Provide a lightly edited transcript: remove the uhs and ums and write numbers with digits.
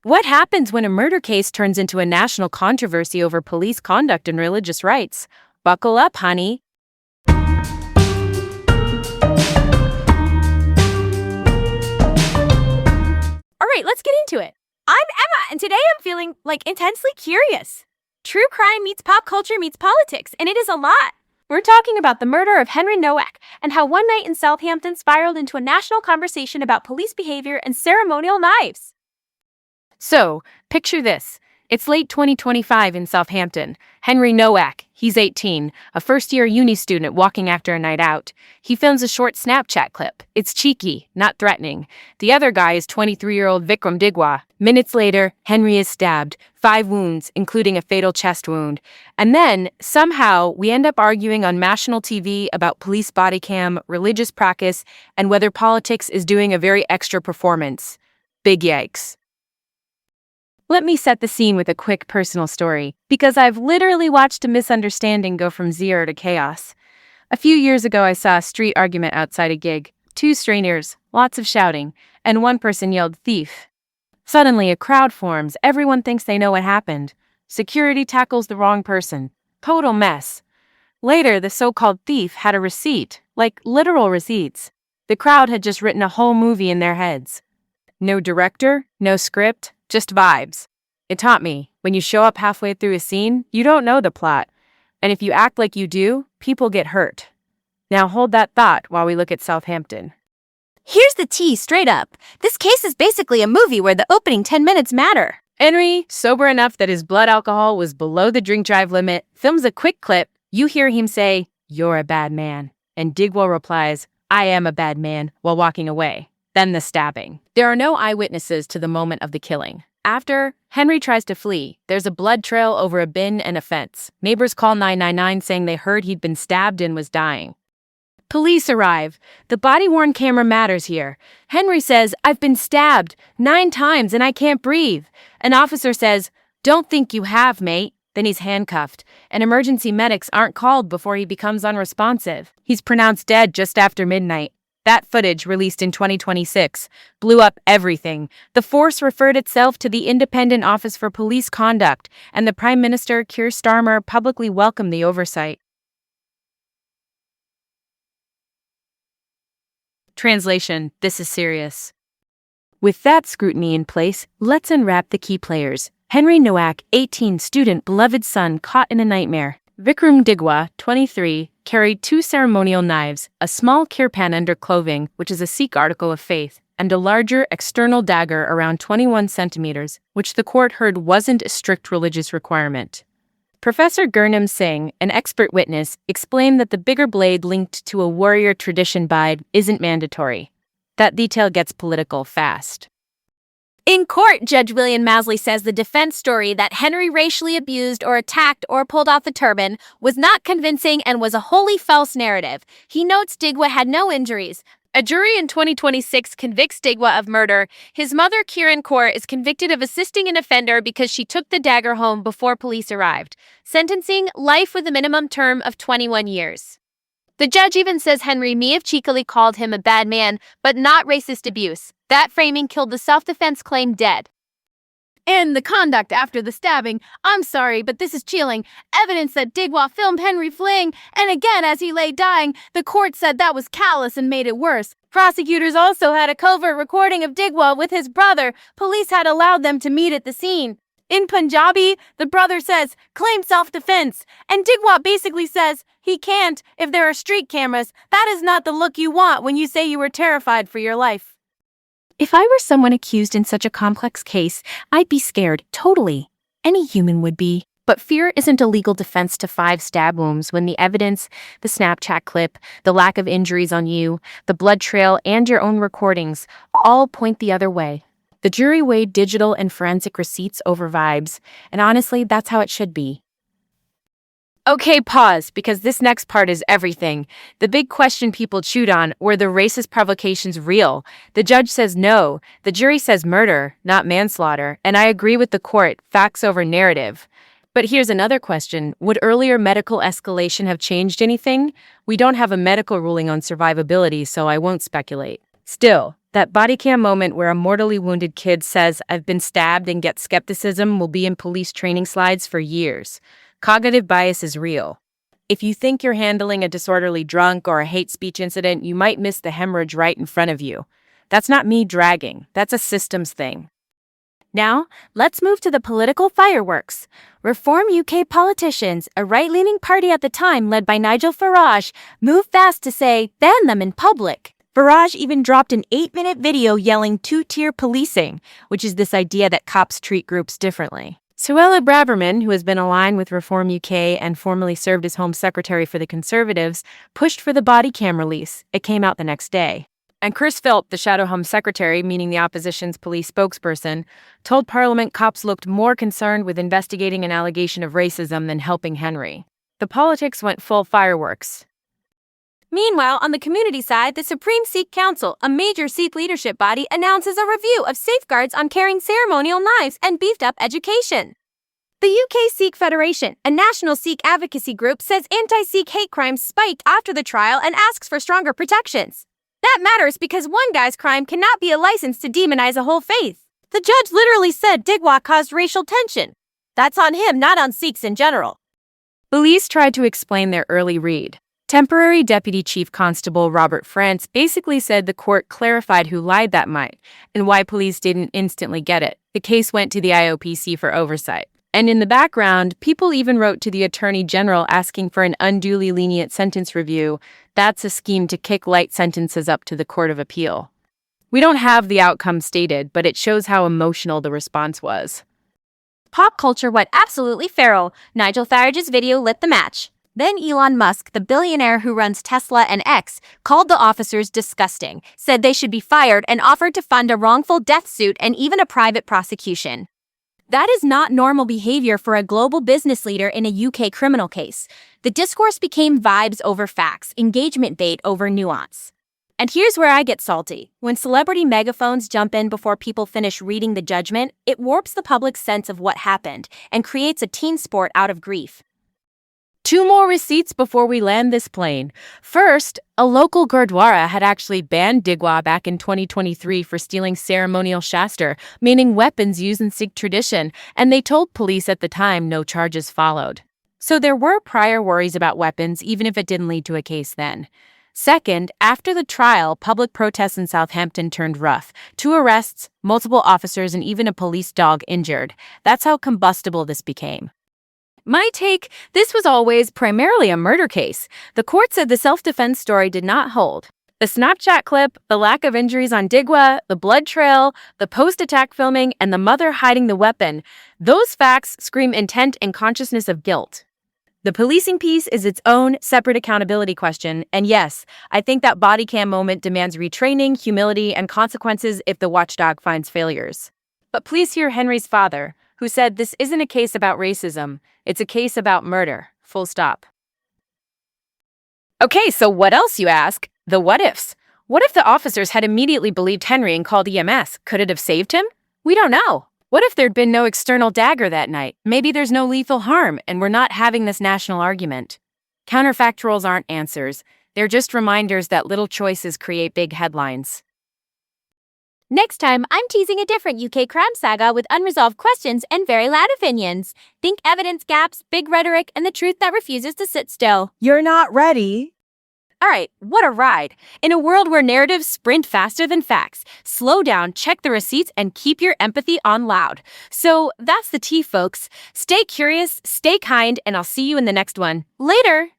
What happens when a murder case turns into a national controversy over police conduct and religious rights? Buckle up, honey. All right, let's get into it. I'm Emma, and today I'm feeling intensely curious. True crime meets pop culture meets politics, and it is a lot. We're talking about the murder of Henry Nowak and how one night in Southampton spiraled into a national conversation about police behavior and ceremonial knives. So, picture this. It's late 2025 in Southampton. Henry Nowak, he's 18, a first-year uni student walking after a night out. He films a short Snapchat clip. It's cheeky, not threatening. The other guy is 23-year-old Vikram Digwa. Minutes later, Henry is stabbed, 5 wounds, including a fatal chest wound. And then, somehow, we end up arguing on national TV about police body cam, religious practice, and whether politics is doing a very extra performance. Big yikes. Let me set the scene with a quick personal story, because I've literally watched a misunderstanding go from zero to chaos. A few years ago, I saw a street argument outside a gig. 2 strangers, lots of shouting, and one person yelled, "Thief." Suddenly, a crowd forms. Everyone thinks they know what happened. Security tackles the wrong person. Total mess. Later, the so-called thief had a receipt, like literal receipts. The crowd had just written a whole movie in their heads. No director, no script, just vibes. It taught me, when you show up halfway through a scene, you don't know the plot. And if you act like you do, people get hurt. Now hold that thought while we look at Southampton. Here's the tea straight up. This case is basically a movie where the opening 10 minutes matter. Henry, sober enough that his blood alcohol was below the drink drive limit, films a quick clip. You hear him say, "You're a bad man." And Digwell replies, "I am a bad man," while walking away. Then the stabbing. There are no eyewitnesses to the moment of the killing. After, Henry tries to flee. There's a blood trail over a bin and a fence. Neighbors call 999 saying they heard he'd been stabbed and was dying. Police arrive. The body-worn camera matters here. Henry says, "I've been stabbed 9 times and I can't breathe." An officer says, "Don't think you have, mate." Then he's handcuffed, and emergency medics aren't called before he becomes unresponsive. He's pronounced dead just after midnight. That footage, released in 2026, blew up everything. The force referred itself to the Independent Office for Police Conduct, and the Prime Minister, Keir Starmer, publicly welcomed the oversight. Translation: this is serious. With that scrutiny in place, let's unwrap the key players. Henry Nowak, 18, student, beloved son, caught in a nightmare. Vikram Digwa, 23, carried 2 ceremonial knives, a small kirpan under clothing, which is a Sikh article of faith, and a larger external dagger around 21 centimeters, which the court heard wasn't a strict religious requirement. Professor Gurnam Singh, an expert witness, explained that the bigger blade linked to a warrior tradition bide isn't mandatory. That detail gets political fast. In court, Judge William Masley says the defense story that Henry racially abused or attacked or pulled off the turban was not convincing and was a wholly false narrative. He notes Digwa had no injuries. A jury in 2026 convicts Digwa of murder. His mother, Kiran Kaur, is convicted of assisting an offender because she took the dagger home before police arrived. Sentencing, life with a minimum term of 21 years. The judge even says Henry may have cheekily called him a bad man, but not racist abuse. That framing killed the self-defense claim dead. And the conduct after the stabbing, I'm sorry, but this is chilling. Evidence that Digwa filmed Henry fleeing, and again as he lay dying, the court said that was callous and made it worse. Prosecutors also had a covert recording of Digwa with his brother. Police had allowed them to meet at the scene. In Punjabi, the brother says, "Claim self-defense," and Digwa basically says he can't if there are street cameras. That is not the look you want when you say you were terrified for your life. If I were someone accused in such a complex case, I'd be scared, totally. Any human would be. But fear isn't a legal defense to 5 stab wounds when the evidence, the Snapchat clip, the lack of injuries on you, the blood trail, and your own recordings all point the other way. The jury weighed digital and forensic receipts over vibes, and honestly, that's how it should be. Okay, pause, because this next part is everything. The big question people chewed on, were the racist provocations real? The judge says no. The jury says murder, not manslaughter. And I agree with the court, facts over narrative. But here's another question. Would earlier medical escalation have changed anything? We don't have a medical ruling on survivability, so I won't speculate. Still, that body cam moment where a mortally wounded kid says, "I've been stabbed," and gets skepticism will be in police training slides for years. Cognitive bias is real. If you think you're handling a disorderly drunk or a hate speech incident, you might miss the hemorrhage right in front of you. That's not me dragging, that's a systems thing. Now, let's move to the political fireworks. Reform UK politicians, a right-leaning party at the time led by Nigel Farage, moved fast to say, ban them in public. Farage even dropped an 8-minute video yelling two-tier policing, which is this idea that cops treat groups differently. Suella Braverman, who has been aligned with Reform UK and formerly served as Home Secretary for the Conservatives, pushed for the body cam release. It came out the next day. And Chris Philp, the Shadow Home Secretary, meaning the opposition's police spokesperson, told Parliament cops looked more concerned with investigating an allegation of racism than helping Henry. The politics went full fireworks. Meanwhile, on the community side, the Supreme Sikh Council, a major Sikh leadership body, announces a review of safeguards on carrying ceremonial knives and beefed up education. The UK Sikh Federation, a national Sikh advocacy group, says anti-Sikh hate crimes spiked after the trial and asks for stronger protections. That matters because one guy's crime cannot be a license to demonize a whole faith. The judge literally said Digwa caused racial tension. That's on him, not on Sikhs in general. Police tried to explain their early read. Temporary Deputy Chief Constable Robert France basically said the court clarified who lied that night and why police didn't instantly get it. The case went to the IOPC for oversight. And in the background, people even wrote to the Attorney General asking for an unduly lenient sentence review. That's a scheme to kick light sentences up to the Court of Appeal. We don't have the outcome stated, but it shows how emotional the response was. Pop culture went absolutely feral. Nigel Farage's video lit the match. Then Elon Musk, the billionaire who runs Tesla and X, called the officers disgusting, said they should be fired, and offered to fund a wrongful death suit and even a private prosecution. That is not normal behavior for a global business leader in a UK criminal case. The discourse became vibes over facts, engagement bait over nuance. And here's where I get salty. When celebrity megaphones jump in before people finish reading the judgment, it warps the public's sense of what happened and creates a teen sport out of grief. 2 more receipts before we land this plane. First, a local Gurdwara had actually banned Digwa back in 2023 for stealing ceremonial shastar, meaning weapons used in Sikh tradition, and they told police at the time no charges followed. So there were prior worries about weapons, even if it didn't lead to a case then. Second, after the trial, public protests in Southampton turned rough. 2 arrests, multiple officers, and even a police dog injured. That's how combustible this became. My take, this was always primarily a murder case. The court said the self-defense story did not hold. The Snapchat clip, the lack of injuries on Digwa, the blood trail, the post-attack filming, and the mother hiding the weapon, those facts scream intent and consciousness of guilt. The policing piece is its own separate accountability question, and yes, I think that body cam moment demands retraining, humility, and consequences if the watchdog finds failures. But please hear Henry's father, who said this isn't a case about racism, it's a case about murder, full stop. Okay, so what else, you ask? The what ifs. What if the officers had immediately believed Henry and called EMS? Could it have saved him? We don't know. What if there'd been no external dagger that night? Maybe there's no lethal harm, and we're not having this national argument. Counterfactuals aren't answers. They're just reminders that little choices create big headlines. Next time, I'm teasing a different UK crime saga with unresolved questions and very loud opinions. Think evidence gaps, big rhetoric, and the truth that refuses to sit still. You're not ready. All right, what a ride. In a world where narratives sprint faster than facts, slow down, check the receipts, and keep your empathy on loud. So that's the tea, folks. Stay curious, stay kind, and I'll see you in the next one. Later!